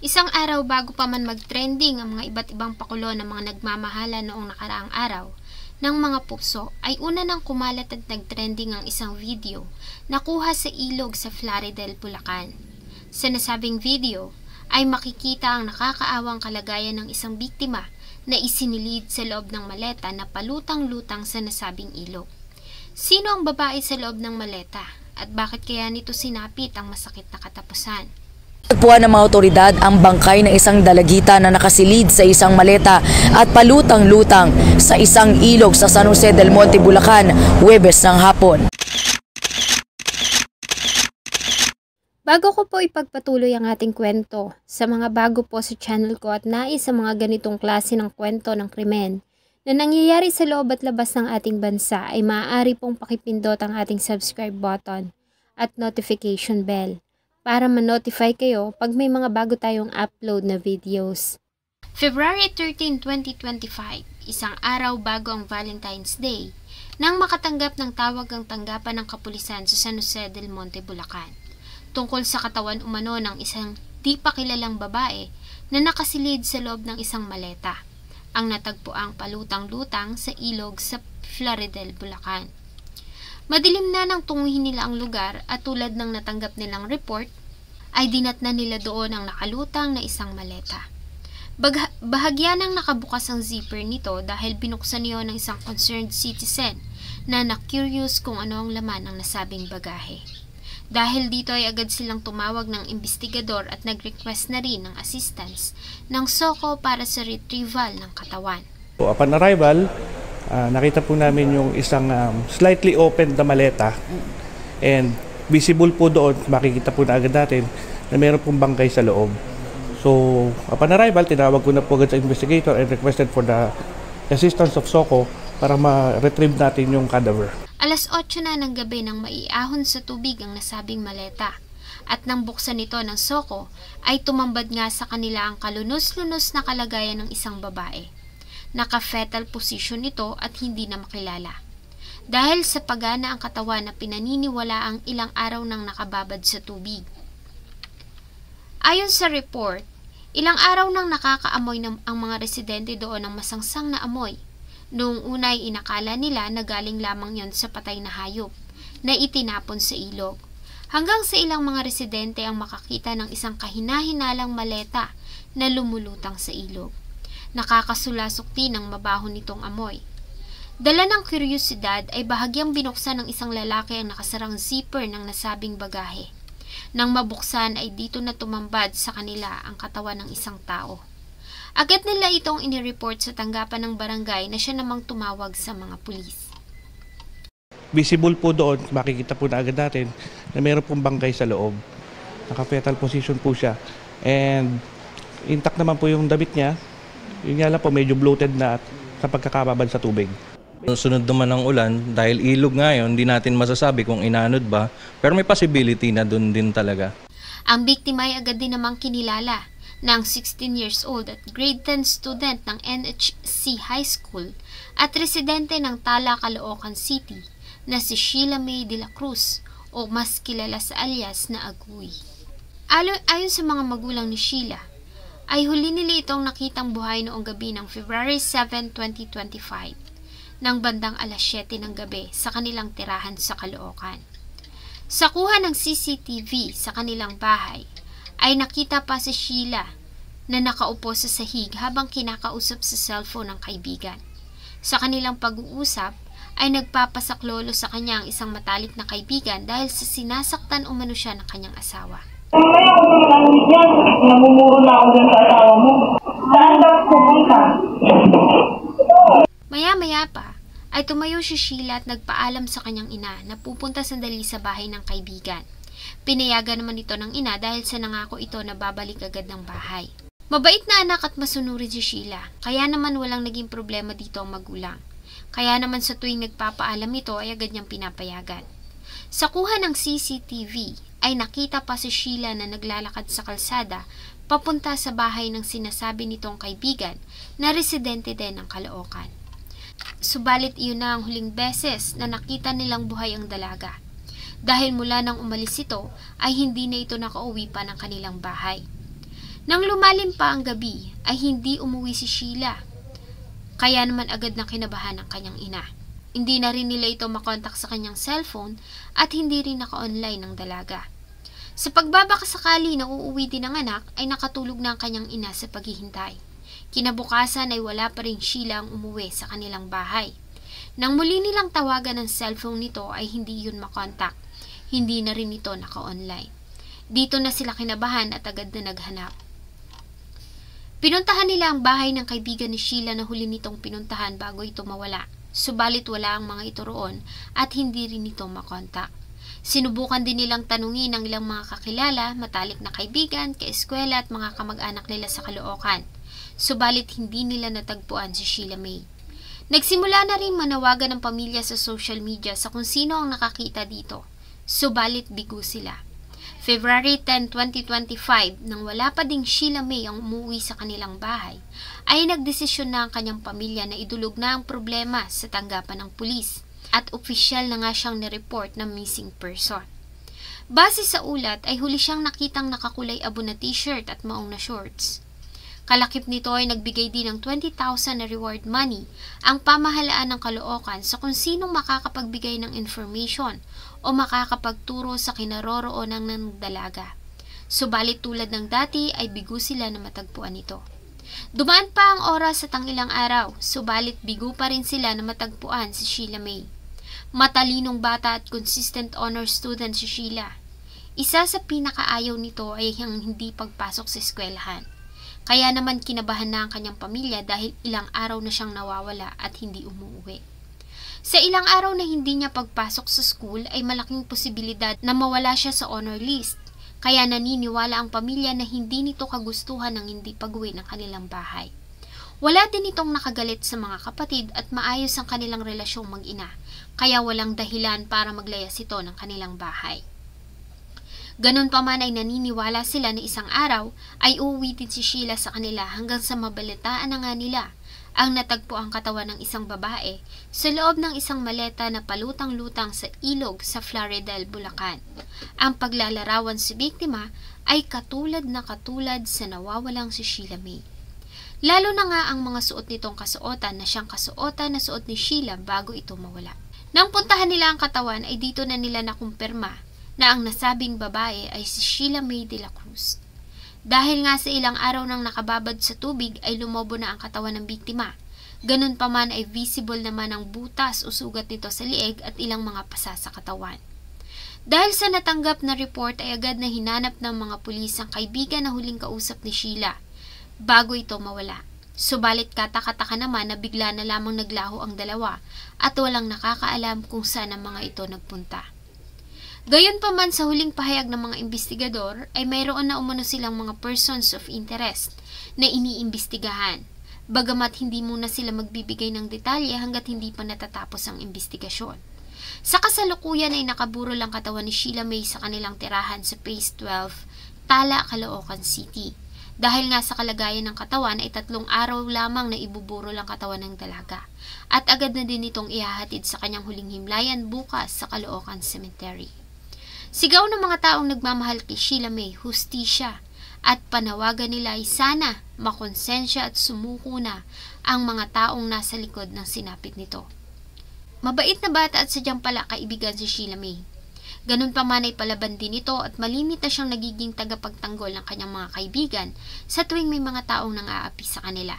Isang araw bago pa man mag-trending ang mga iba't ibang pakulo ng mga nagmamahala noong nakaraang araw ng mga puso, ay una nang kumalat at nag-trending ang isang video na kuha sa ilog sa Plaridel, Bulacan. Sa nasabing video ay makikita ang nakakaawang kalagayan ng isang biktima na isinilid sa loob ng maleta na palutang-lutang sa nasabing ilog. Sino ang babae sa loob ng maleta at bakit kaya nito sinapit ang masakit na katapusan? Tagpuan ng mga otoridad ang bangkay ng isang dalagita na nakasilid sa isang maleta at palutang-lutang sa isang ilog sa San Jose del Monte, Bulacan, Huwebes ng hapon. Bago ko po ipagpatuloy ang ating kwento, sa mga bago po sa channel ko at nais sa mga ganitong klase ng kwento ng krimen na nangyayari sa loob at labas ng ating bansa, ay maaari pong pakipindot ang ating subscribe button at notification bell para ma-notify kayo pag may mga bago tayong upload na videos. February 13, 2025, isang araw bago ang Valentine's Day, nang makatanggap ng tawag ang tanggapan ng kapulisan sa San Jose del Monte, Bulacan, tungkol sa katawan umano ng isang di pa kilalang babae na nakasilid sa loob ng isang maleta, ang natagpuang palutang-lutang sa ilog sa Plaridel, Bulacan. Madilim na nang tunguhin nila ang lugar at tulad ng natanggap nilang report, ay dinatnan nila doon ang nakalutang na isang maleta. Bahagya nang nakabukas ang zipper nito dahil binuksan niyo ng isang concerned citizen na na-curious kung ano ang laman ng nasabing bagahe. Dahil dito ay agad silang tumawag ng investigador at nag-request na rin ng assistance ng SOCO para sa retrieval ng katawan. Upon arrival, nakita po namin yung isang slightly open na maleta, and visible po doon, makikita po na agad natin na mayroon pong bangkay sa loob. So upon arrival, tinawag ko na po agad sa investigator and requested for the assistance of SOCO para ma-retrieve natin yung cadaver. Alas 8 na ng gabi nang maiahon sa tubig ang nasabing maleta, at nang buksan ito ng SOCO ay tumambad nga sa kanila ang kalunos-lunos na kalagayan ng isang babae. Naka-fetal position ito at hindi na makilala. Dahil sa pagana ang katawan na pinaniniwala ang ilang araw nang nakababad sa tubig. Ayon sa report, ilang araw nang nakakaamoy ang mga residente doon ng masangsang na amoy. Noong una ay inakala nila na galing lamang yon sa patay na hayop na itinapon sa ilog. Hanggang sa ilang mga residente ang makakita ng isang kahina-hinalang maleta na lumulutang sa ilog. Nakakasulasok din ang mabaho nitong amoy. Dala ng kuryosidad ay bahagyang binuksan ng isang lalaki ang nakasarang zipper ng nasabing bagahe. Nang mabuksan ay dito na tumambad sa kanila ang katawan ng isang tao. Agad nila itong inireport sa tanggapan ng barangay na siya namang tumawag sa mga pulis. Visible po doon, makikita po na agad natin na mayroon pong bangkay sa loob. Naka-fetal position po siya. And intact naman po yung damit niya. Yun nga lang po, medyo bloated na sa pagkakababad sa tubig. Sunod naman ng ulan, dahil ilog nga yun, hindi natin masasabi kung inanod ba, pero may possibility na doon din talaga. Ang biktima ay agad din namang kinilala ng 16 years old at grade 10 student ng NHC High School at residente ng Tala, Caloocan City na si Sheila May de la Cruz o mas kilala sa alias na Aguy. Ayon sa mga magulang ni Sheila, ay huli nila itong nakitang buhay noong gabi ng February 7, 2025 ng bandang alas 7 ng gabi sa kanilang tirahan sa Caloocan. Sa kuha ng CCTV sa kanilang bahay, ay nakita pa si Sheila na nakaupo sa sahig habang kinakausap sa cellphone ng kaibigan. Sa kanilang pag-uusap ay nagpapasaklolo sa kanya ang isang matalik na kaibigan dahil sa sinasaktan umano siya ng kanyang asawa. Kaya kung nalalamig yan, namumuro na ako dyan sa asawa mo. Saan daw pupunta? Maya-maya pa ay tumayo si Sheila at nagpaalam sa kanyang ina na pupunta sandali sa bahay ng kaibigan. Pinayagan naman ito ng ina dahil sa nangako ito na babalik agad ng bahay. Mabait na anak at masunurin si Sheila, kaya naman walang naging problema dito ang magulang. Kaya naman sa tuwing nagpapaalam ito ay agad niyang pinapayagan. Sa kuha ng CCTV ay nakita pa si Sheila na naglalakad sa kalsada papunta sa bahay ng sinasabi nitong kaibigan na residente din ng Caloocan. Subalit iyon na ang huling beses na nakita nilang buhay ang dalaga. dahil mula nang umalis ito ay hindi na ito nakauwi pa ng kanilang bahay. Nang lumalim pa ang gabi ay hindi umuwi si Sheila, kaya naman agad na kinabahan ng kanyang ina. Hindi na rin nila ito makontak sa kanyang cellphone at hindi rin naka-online ng dalaga. Sa pagbabakasakali na uuwi din ng anak ay nakatulog na ang kanyang ina sa paghihintay. Kinabukasan ay wala pa rin Sheila ang umuwi sa kanilang bahay. Nang muli nilang tawagan ng cellphone nito ay hindi yun makontak. Hindi na rin ito naka-online. Dito na sila kinabahan at agad na naghanap. Pinuntahan nila ang bahay ng kaibigan ni Sheila na huli nitong pinuntahan bago ito mawala. Subalit wala ang mga ito roon at hindi rin ito makontak. Sinubukan din nilang tanungin ang ilang mga kakilala, matalik na kaibigan, kaeskwela at mga kamag-anak nila sa Caloocan. Subalit hindi nila natagpuan si Sheila May. Nagsimula na rin manawagan ng pamilya sa social media sa kung sino ang nakakita dito. Subalit bigo sila. February 10, 2025, nang wala pa ding Sheila May ang umuwi sa kanilang bahay, ay nagdesisyon na ang kanyang pamilya na idulog na ang problema sa tanggapan ng pulis at opisyal na nga siyang nireport na missing person. Base sa ulat ay huli siyang nakitang nakakulay abo na t-shirt at maong na shorts. Kalakip nito ay nagbigay din ng 20,000 na reward money ang pamahalaan ng Caloocan sa kung sinong makakapagbigay ng information o makakapagturo sa kinaroroonan ng dalaga. Subalit tulad ng dati ay bigo sila na matagpuan ito. Dumaan pa ang oras at ang ilang araw, subalit bigo pa rin sila na matagpuan si Sheila May. Matalinong bata at consistent honor student si Sheila. Isa sa pinakaayaw nito ay ang hindi pagpasok sa eskwelahan. Kaya naman kinabahan na ang kanyang pamilya dahil ilang araw na siyang nawawala at hindi umuwi. Sa ilang araw na hindi niya pagpasok sa school ay malaking posibilidad na mawala siya sa honor list. Kaya naniniwala ang pamilya na hindi nito kagustuhan ng hindi pag-uwi ng kanilang bahay. Wala din itong nakagalit sa mga kapatid at maayos ang kanilang relasyong mag-ina, kaya walang dahilan para maglayas ito ng kanilang bahay. Ganun pa man ay naniniwala sila na isang araw ay uuwi din si Sheila sa kanila hanggang sa mabalitaan na nga nila ang natagpo ang katawan ng isang babae sa loob ng isang maleta na palutang-lutang sa ilog sa Floridel, Bulacan. Ang paglalarawan sa biktima ay katulad sa nawawalang si Sheila May. Lalo na nga ang mga suot nitong kasuotan na siyang kasuotan na suot ni Sheila bago ito mawala. Nang puntahan nila ang katawan ay dito na nila nakumpirma na ang nasabing babae ay si Sheila May de la Cruz. Dahil nga sa ilang araw nang nakababad sa tubig ay lumobo na ang katawan ng biktima. Ganun pa man ay visible naman ang butas o sugat nito sa lieg at ilang mga pasa sa katawan. Dahil sa natanggap na report ay agad na hinanap ng mga pulis ang kaibigan na huling kausap ni Sheila bago ito mawala. Subalit katakataka naman na bigla na lamang naglaho ang dalawa at walang nakakaalam kung saan ang mga ito nagpunta. Gayon pa man sa huling pahayag ng mga investigador ay mayroon na umano silang mga persons of interest na iniimbestigahan, bagamat hindi muna sila magbibigay ng detalye hanggat hindi pa natatapos ang investigasyon. Sa kasalukuyan ay nakaburo lang katawan ni Sheila May sa kanilang tirahan sa Phase 12, Tala, Caloocan City. Dahil nga sa kalagayan ng katawan ay 3 araw lamang na ibuburo lang katawan ng dalaga at agad na din itong ihahatid sa kanyang huling himlayan bukas sa Caloocan Cemetery. Sigaw ng mga taong nagmamahal kay Sheila May, hustisya, at panawagan nila ay sana makonsensya at sumuko na ang mga taong nasa likod ng sinapit nito. Mabait na bata at sadyang pala kaibigan si Sheila May. Ganun pa man ay palaban din ito at malimit na siyang nagiging tagapagtanggol ng kanyang mga kaibigan sa tuwing may mga taong nang-aapi sa kanila.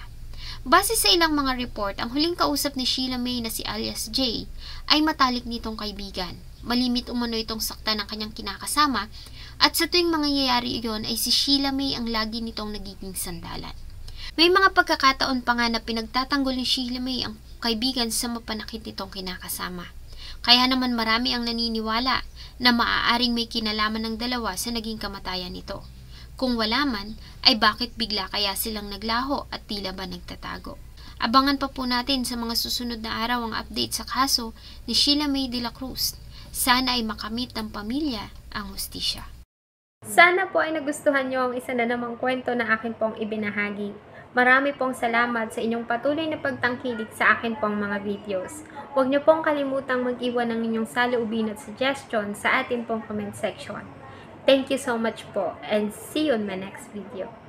Base sa ilang mga report, ang huling kausap ni Sheila May na si alias J ay matalik nitong kaibigan. Malimit umano itong sakta ng kanyang kinakasama at sa tuwing mangyayari iyon ay si Sheila May ang lagi nitong nagiging sandalan. May mga pagkakataon pa nga na pinagtatanggol ni Sheila May ang kaibigan sa mapanakit nitong kinakasama. Kaya naman marami ang naniniwala na maaaring may kinalaman ng dalawa sa naging kamatayan nito. Kung wala man, ay bakit bigla kaya silang naglaho at tila ba nagtatago? Abangan pa po natin sa mga susunod na araw ang update sa kaso ni Sheila May de la Cruz. Sana ay makamit ng pamilya ang hustisya. Sana po ay nagustuhan nyo ang isa na namang kwento na akin pong ibinahagi. Marami pong salamat sa inyong patuloy na pagtangkilik sa akin pong mga videos. Huwag niyo pong kalimutang mag-iwan ng inyong saloobin at suggestion sa atin pong comment section. Thank you so much po and see you on my next video.